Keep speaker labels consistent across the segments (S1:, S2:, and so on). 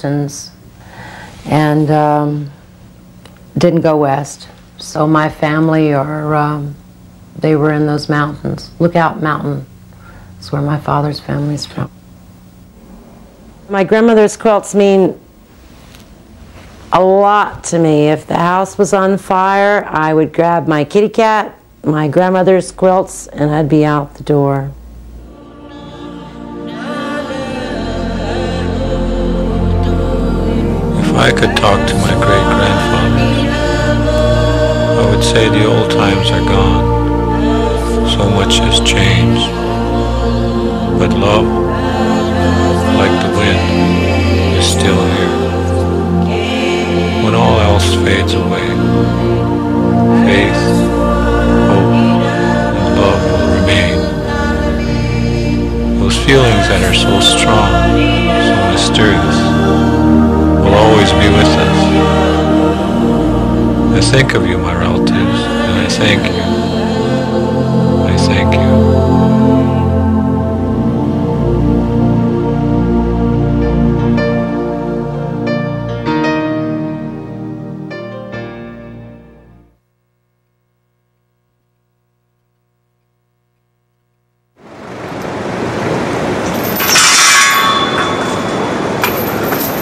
S1: and didn't go west. So my family they were in those mountains. Lookout Mountain is where my father's family is from. My grandmother's quilts mean a lot to me. If the house was on fire, I would grab my kitty cat, my grandmother's quilts, and I'd be out the door.
S2: If I could talk to my great-grandfathers, I would say the old times are gone. So much has changed. But love, like the wind, is still here. When all else fades away, faith, hope, and love will remain. Those feelings that are so strong, so mysterious, will always be with us. I think of you, my relatives, and I thank you. I thank you.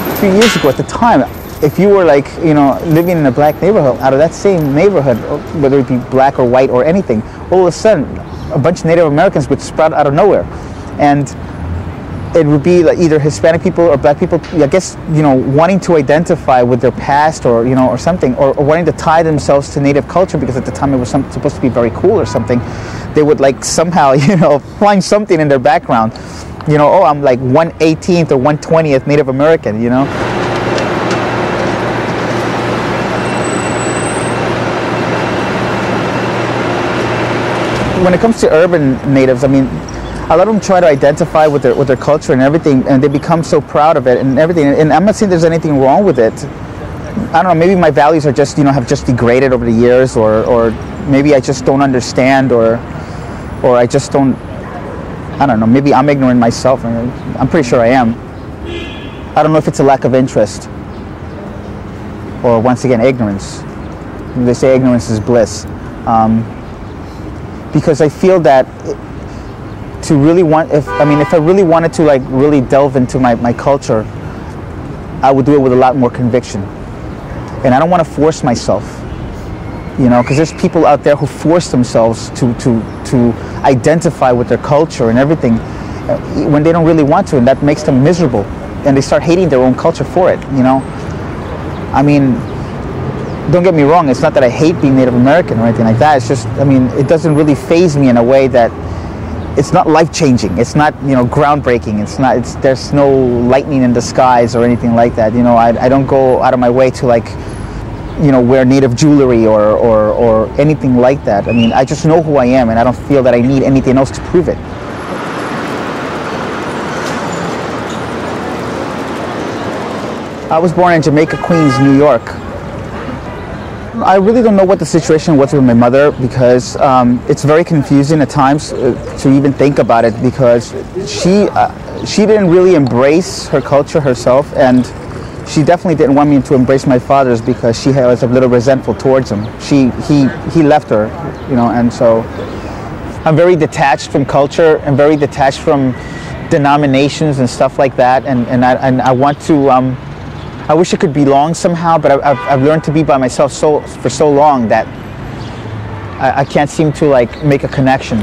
S3: A few years ago, at the time, if you were living in a black neighborhood, out of that same neighborhood, whether it be black or white or anything, all of a sudden a bunch of Native Americans would sprout out of nowhere, and it would be like either Hispanic people or black people, I guess, wanting to identify with their past or or something, or wanting to tie themselves to Native culture because at the time it was supposed to be very cool or something. They would somehow find something in their background. Oh, I'm like 1/18th or 1/20th Native American, When it comes to urban natives, I mean, a lot of them try to identify with their culture and everything, and they become so proud of it and everything. And I'm not saying there's anything wrong with it. I don't know, maybe my values are just, have just degraded over the years, or maybe I just don't understand, or I just don't, I don't know, maybe I'm ignorant myself. I'm pretty sure I am. I don't know if it's a lack of interest or, once again, ignorance. They say ignorance is bliss. Because I feel that if I really wanted to really delve into my culture, I would do it with a lot more conviction. And I don't want to force myself, because there's people out there who force themselves to identify with their culture and everything when they don't really want to, and that makes them miserable, and they start hating their own culture for it. I mean, don't get me wrong, it's not that I hate being Native American or anything like that. It's just, it doesn't really faze me in a way that it's not life-changing. It's not, groundbreaking. There's no lightning in the skies or anything like that. I don't go out of my way to wear Native jewelry or anything like that. I just know who I am, and I don't feel that I need anything else to prove it. I was born in Jamaica, Queens, New York. I really don't know what the situation was with my mother, because it's very confusing at times to even think about it, because she didn't really embrace her culture herself, and she definitely didn't want me to embrace my father's because she was a little resentful towards him. He left her, and so I'm very detached from culture and very detached from denominations and stuff like that, and I want to. I wish I could belong somehow, but I've learned to be by myself for so long that I can't seem to make a connection.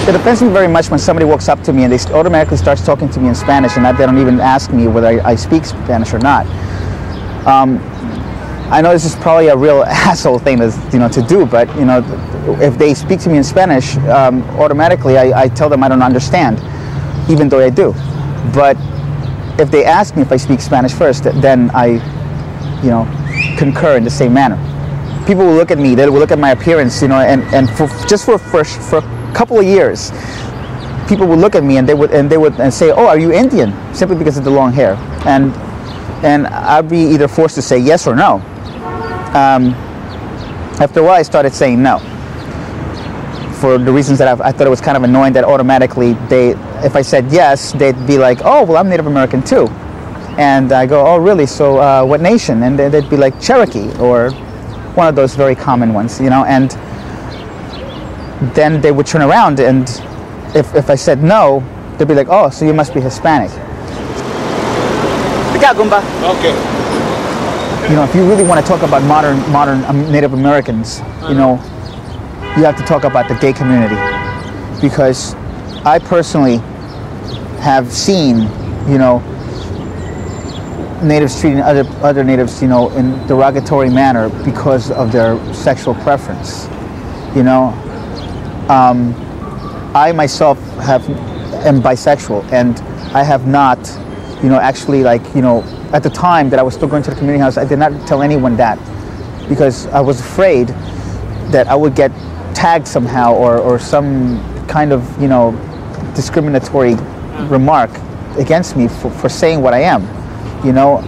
S3: It offends me very much when somebody walks up to me and they automatically starts talking to me in Spanish, and they don't even ask me whether I speak Spanish or not. I know this is probably a real asshole thing to do, but if they speak to me in Spanish, automatically I tell them I don't understand, even though I do. But if they ask me if I speak Spanish first, then I, concur in the same manner. People will look at me, they will look at my appearance, and for a couple of years, people would look at me and they would say, "Oh, are you Indian?" Simply because of the long hair, and I'd be either forced to say yes or no. After a while, I started saying no. for the reasons that I thought it was kind of annoying that automatically if I said yes, they'd be like, oh, well, I'm Native American too. And I go, oh, really? So what nation? And they'd be like, Cherokee, or one of those very common ones, you know. And then they would turn around, and if I said no, they'd be like, oh, so you must be Hispanic.
S4: Okay.
S3: You know, if you really want to talk about modern Native Americans, you know, you have to talk about the gay community, because I personally have seen, you know, natives treating other natives, you know, in derogatory manner because of their sexual preference. You know, I myself am bisexual, and I have not, you know, actually, like, you know, at the time that I was still going to the community house, I did not tell anyone that, because I was afraid that I would get tagged somehow, or some kind of, you know, discriminatory remark against me for saying what I am. You know,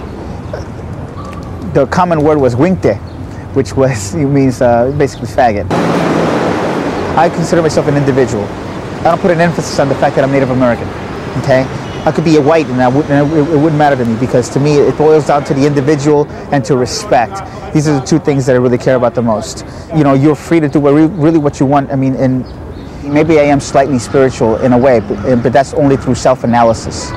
S3: the common word was winkte, which means basically faggot. I consider myself an individual. I don't put an emphasis on the fact that I'm Native American, okay? I could be a white, and it wouldn't matter to me, because to me it boils down to the individual and to respect. These are the two things that I really care about the most. You know, you're free to do really what you want. I mean, and maybe I am slightly spiritual in a way, but that's only through self-analysis,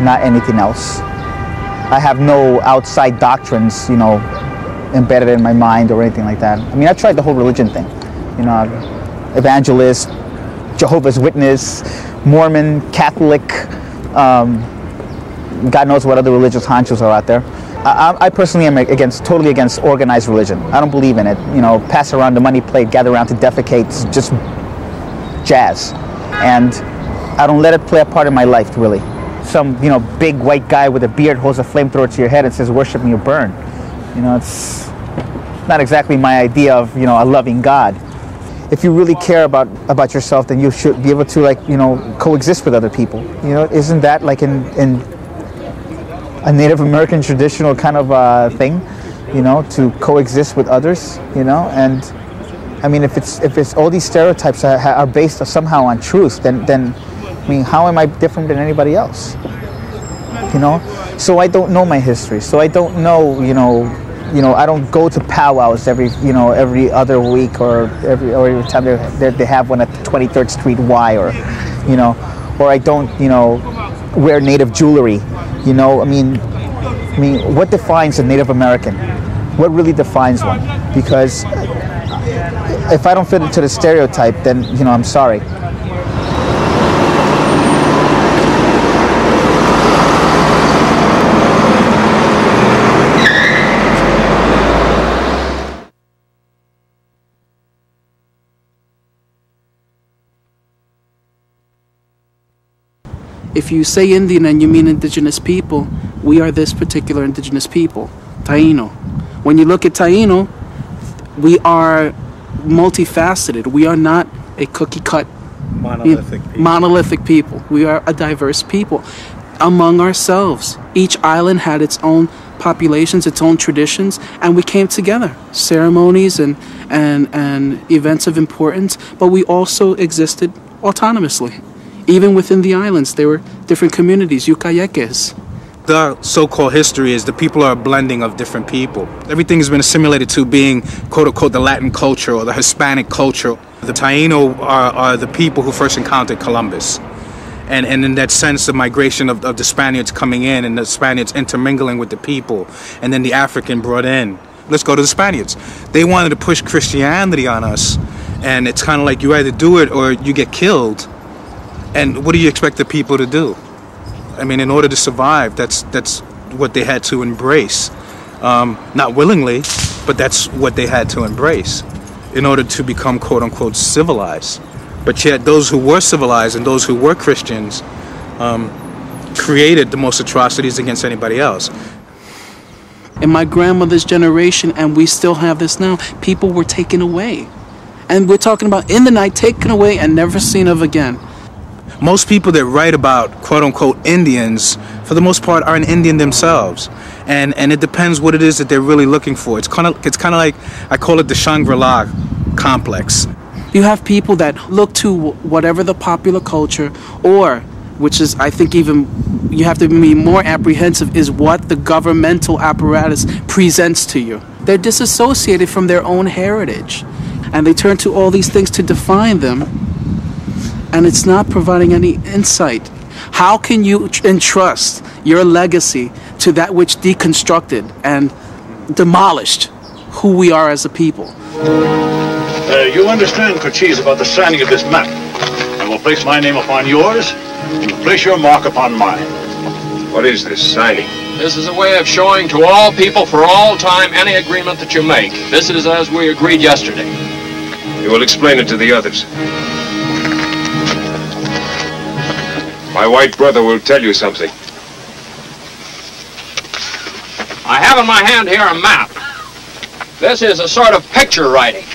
S3: not anything else. I have no outside doctrines, you know, embedded in my mind or anything like that. I mean, I tried the whole religion thing, you know, evangelist, Jehovah's Witness, Mormon, Catholic, God knows what other religious honchos are out there. I personally am totally against organized religion. I don't believe in it. You know, pass around the money plate, gather around to defecate, just jazz. And I don't let it play a part in my life, really. Some, you know, big white guy with a beard holds a flamethrower to your head and says, worship me or burn. You know, it's not exactly my idea of, you know, a loving God. If you really care about yourself, then you should be able to, like, you know, coexist with other people. You know, isn't that like in a Native American traditional kind of thing, you know, to coexist with others, you know? And I mean, if it's all these stereotypes are based somehow on truth, then I mean, how am I different than anybody else? You know? So I don't know my history. So I don't know, you know, I don't go to powwows every other week, or every time they have one at 23rd Street Y, or, you know, or I don't, you know, wear Native jewelry. You know, I mean, what defines a Native American? What really defines one? Because if I don't fit into the stereotype, then, you know, I'm sorry.
S5: If you say Indian and you mean indigenous people, we are this particular indigenous people, Taino. When you look at Taino, we are multifaceted. We are not a cookie-cut monolithic people. We are a diverse people among ourselves. Each island had its own populations, its own traditions, and we came together. Ceremonies and events of importance, but we also existed autonomously. Even within the islands, there were different communities, Yucayekes.
S4: The so-called history is the people are a blending of different people. Everything has been assimilated to being, quote-unquote, the Latin culture or the Hispanic culture. The Taino are the people who first encountered Columbus. And in that sense, the migration of the Spaniards coming in and the Spaniards intermingling with the people, and then the African brought in. Let's go to the Spaniards. They wanted to push Christianity on us, and it's kind of like you either do it or you get killed. And what do you expect the people to do? I mean, in order to survive, that's what they had to embrace. Not willingly, but that's what they had to embrace in order to become, quote-unquote, civilized. But yet those who were civilized and those who were Christians created the most atrocities against anybody else.
S5: In my grandmother's generation, and we still have this now, people were taken away. And we're talking about in the night, taken away and never seen of again.
S4: Most people that write about quote-unquote Indians, for the most part, aren't Indian themselves, and it depends what it is that they're really looking for. It's kind of like, I call it the Shangri-La complex.
S5: You have people that look to whatever the popular culture, or, which is, I think, even you have to be more apprehensive, is what the governmental apparatus presents to you. They're disassociated from their own heritage, and they turn to all these things to define them, and it's not providing any insight. How can you entrust your legacy to that which deconstructed and demolished who we are as a people?
S6: You understand, Cochise, about the signing of this map. I will place my name upon yours, and you place your mark upon mine.
S7: What is this signing?
S8: This is a way of showing to all people for all time any agreement that you make. This is as we agreed yesterday.
S7: You will explain it to the others. My white brother will tell you something.
S8: I have in my hand here a map. This is a sort of picture writing.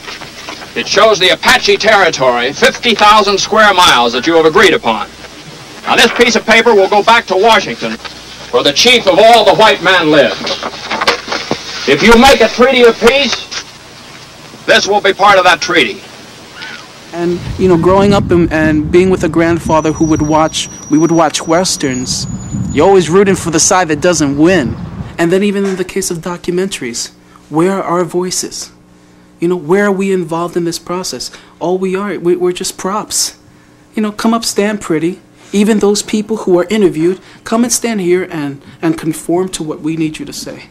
S8: It shows the Apache territory, 50,000 square miles that you have agreed upon. Now this piece of paper will go back to Washington, where the chief of all the white men lives. If you make a treaty of peace, this will be part of that treaty.
S5: And, you know, growing up and being with a grandfather who would watch, we would watch Westerns, you're always rooting for the side that doesn't win. And then even in the case of documentaries, where are our voices? You know, where are we involved in this process? All we are, we're just props. You know, come up, stand pretty. Even those people who are interviewed, come and stand here and conform to what we need you to say.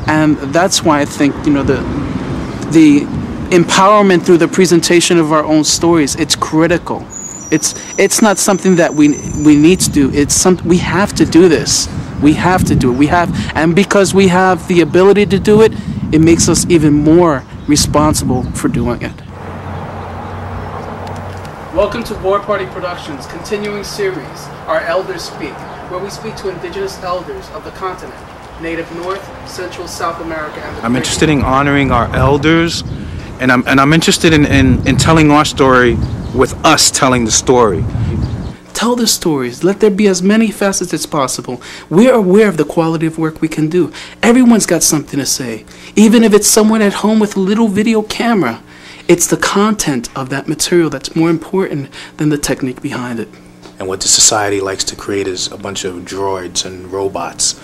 S5: And that's why I think, you know, the empowerment through the presentation of our own stories, it's critical. It's not something that we need to do. It's something we have to do this. We have to do it. And because we have the ability to do it, it makes us even more responsible for doing it. Welcome to Board Party Productions' continuing series, Our Elders Speak, where we speak to indigenous elders of the continent, Native North, Central, South America, and the
S4: I'm interested in honoring our elders, and I'm interested in telling our story with us telling the story.
S5: Tell the stories. Let there be as many facets as possible. We're aware of the quality of work we can do. Everyone's got something to say. Even if it's someone at home with a little video camera, it's the content of that material that's more important than the technique behind it.
S9: And what the society likes to create is a bunch of droids and robots.